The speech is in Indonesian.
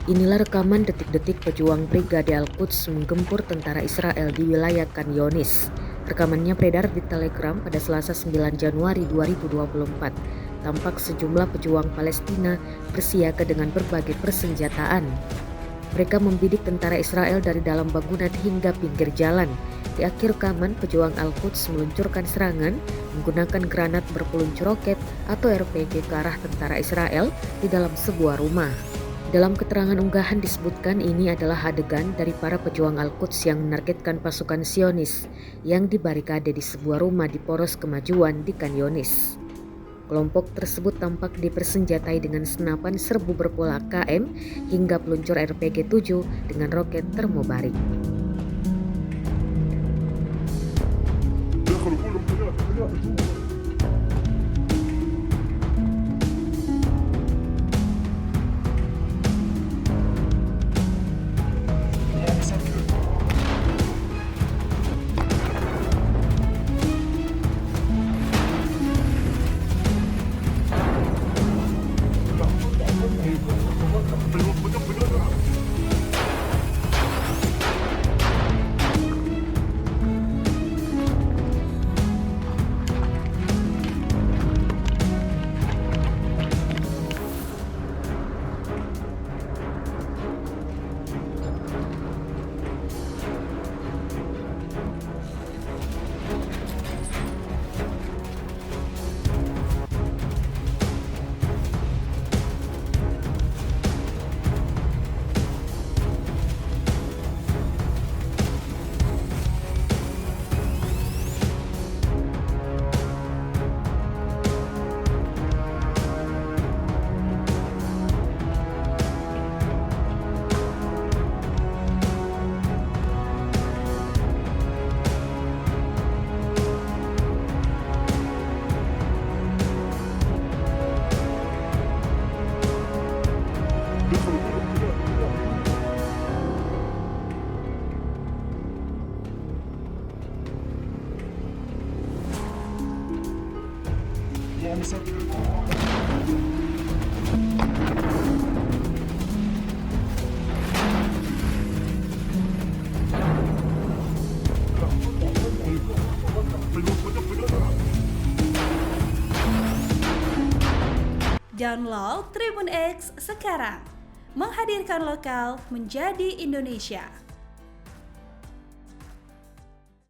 Inilah rekaman detik-detik pejuang Brigade Al-Quds menggempur tentara Israel di wilayah Khan Younis. Rekamannya beredar di Telegram pada Selasa 9 Januari 2024. Tampak sejumlah pejuang Palestina bersiaga dengan berbagai persenjataan. Mereka membidik tentara Israel dari dalam bangunan hingga pinggir jalan. Di akhir rekaman, pejuang Al-Quds meluncurkan serangan menggunakan granat berpeluncur roket atau RPG ke arah tentara Israel di dalam sebuah rumah. Dalam keterangan unggahan disebutkan ini adalah adegan dari para pejuang Al-Quds yang menargetkan pasukan Zionis yang dibarikade di sebuah rumah di Poros Kemajuan di Khan Younis. Kelompok tersebut tampak dipersenjatai dengan senapan serbu berpola KM hingga peluncur RPG-7 dengan roket termobarik. Download Tribun X sekarang, menghadirkan lokal menjadi Indonesia.